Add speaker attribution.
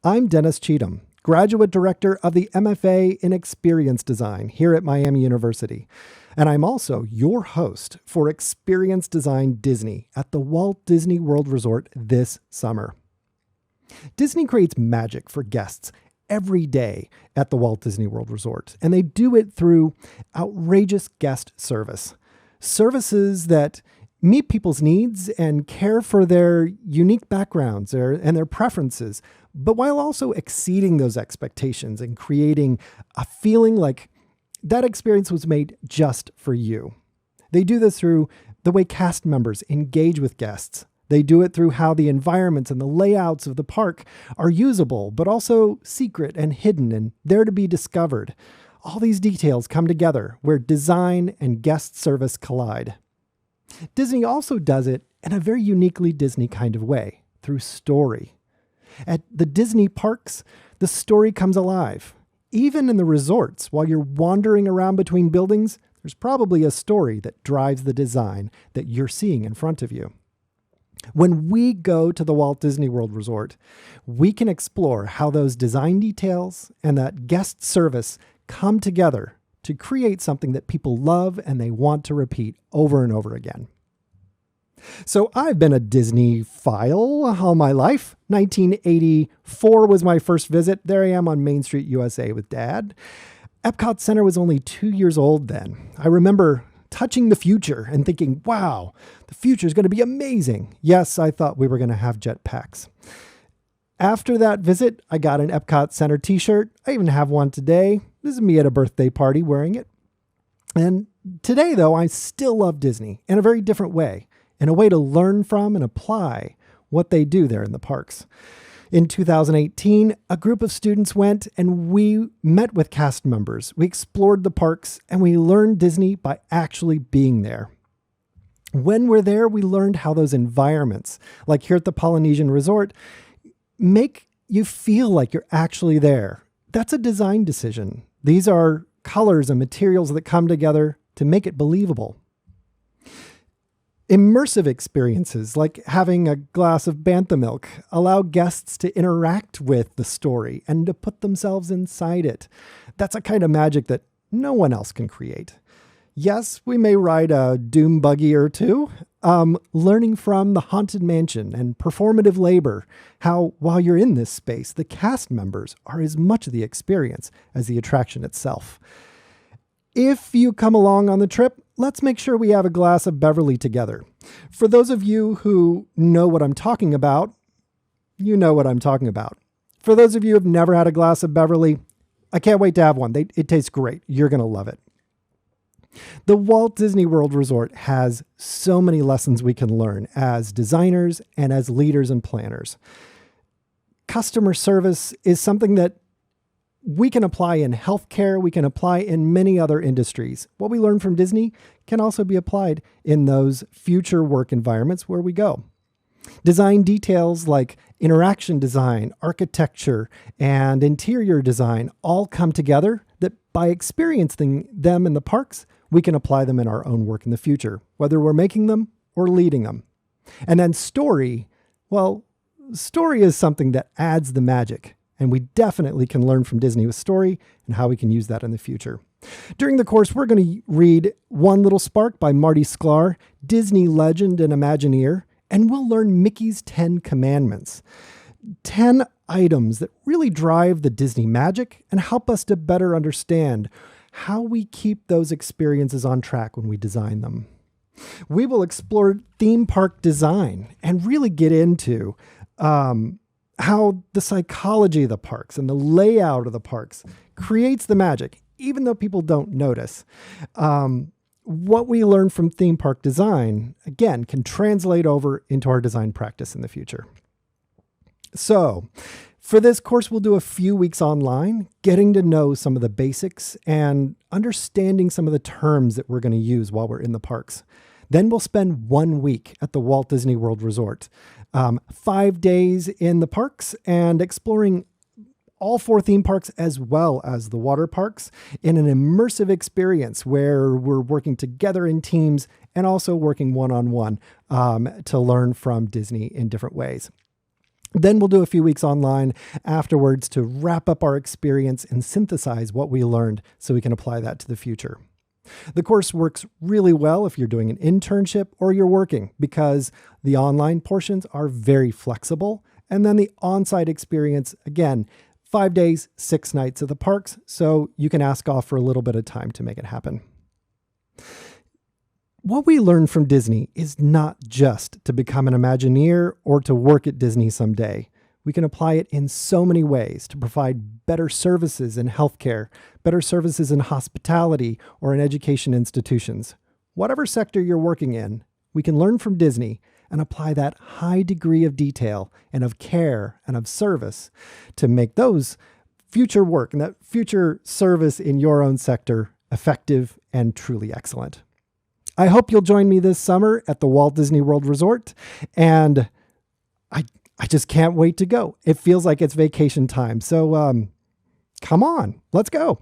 Speaker 1: I'm Dennis Cheatham, Graduate Director of the MFA in Experience Design here at Miami University. And I'm also your host for Experience Design Disney at the Walt Disney World Resort this summer. Disney creates magic for guests every day at the Walt Disney World Resort, and they do it through outrageous guest service. Services that meet people's needs and care for their unique backgrounds and their preferences, but while also exceeding those expectations and creating a feeling like that experience was made just for you. They do this through the way cast members engage with guests. They do it through how the environments and the layouts of the park are usable, but also secret and hidden and there to be discovered. All these details come together where design and guest service collide. Disney also does it in a very uniquely Disney kind of way, through story. At the Disney parks, the story comes alive. Even in the resorts, while you're wandering around between buildings, there's probably a story that drives the design that you're seeing in front of you. When we go to the Walt Disney World Resort, we can explore how those design details and that guest service come together to create something that people love and they want to repeat over and over again. So I've been a Disney-phile all my life. 1984 was my first visit. There I am on Main Street, USA with Dad. Epcot Center was only 2 years old then. I remember touching the future and thinking, wow, the future is going to be amazing. Yes, I thought we were going to have jetpacks. After that visit, I got an Epcot Center t-shirt. I even have one today. This is me at a birthday party wearing it. And today, though, I still love Disney in a very different way, in a way to learn from and apply what they do there in the parks. In 2018, a group of students went and we met with cast members. We explored the parks and we learned Disney by actually being there. When we're there, we learned how those environments, like here at the Polynesian Resort, make you feel like you're actually there. That's a design decision. These are colors and materials that come together to make it believable. Immersive experiences like having a glass of Bantha milk allow guests to interact with the story and to put themselves inside it. That's a kind of magic that no one else can create. Yes, we may ride a doom buggy or two, learning from the Haunted Mansion and performative labor, how while you're in this space, the cast members are as much of the experience as the attraction itself. If you come along on the trip, let's make sure we have a glass of Beverly together. For those of you who know what I'm talking about, you know what I'm talking about. For those of you who have never had a glass of Beverly, I can't wait to have one. It tastes great. You're going to love it. The Walt Disney World Resort has so many lessons we can learn as designers and as leaders and planners. Customer service is something that we can apply in healthcare, we can apply in many other industries. What we learn from Disney can also be applied in those future work environments where we go. Design details like interaction design, architecture, and interior design all come together that by experiencing them in the parks, we can apply them in our own work in the future, whether we're making them or leading them. And then story, well, story is something that adds the magic. And we definitely can learn from Disney with story and how we can use that in the future. During the course, we're going to read One Little Spark by Marty Sklar, Disney legend and Imagineer, and we'll learn Mickey's 10 Commandments. 10 items that really drive the Disney magic and help us to better understand how we keep those experiences on track when we design them. We will theme park design and really get into how the psychology of the parks and the layout of the parks creates the magic, even though people don't notice. What we learn from theme park design, again, can translate over into our design practice in the future. So for this course, we'll do a few weeks online, getting to know some of the basics and understanding some of the terms that we're going to use while we're in the parks. Then we'll spend 1 week at the Walt Disney World Resort, 5 days in the parks and exploring all 4 theme parks as well as the water parks in an immersive experience where we're working together in teams and also working one-on-one to learn from Disney in different ways. Then we'll do a few weeks online afterwards to wrap up our experience and synthesize what we learned so we can apply that to the future. The course works really well if you're doing an internship or you're working because the online portions are very flexible. And then the on-site experience, again, 5 days, 6 nights at the parks, so you can ask off for a little bit of time to make it happen. What we learn from Disney is not just to become an Imagineer or to work at Disney someday. We can apply it in so many ways to provide better services in healthcare, better services in hospitality, or in education institutions. Whatever sector you're working in, we can learn from Disney and apply that high degree of detail and of care and of service to make those future work and that future service in your own sector effective and truly excellent. I hope you'll join me this summer at the Walt Disney World Resort, and I just can't wait to go. It feels like it's vacation time. So come on, let's go.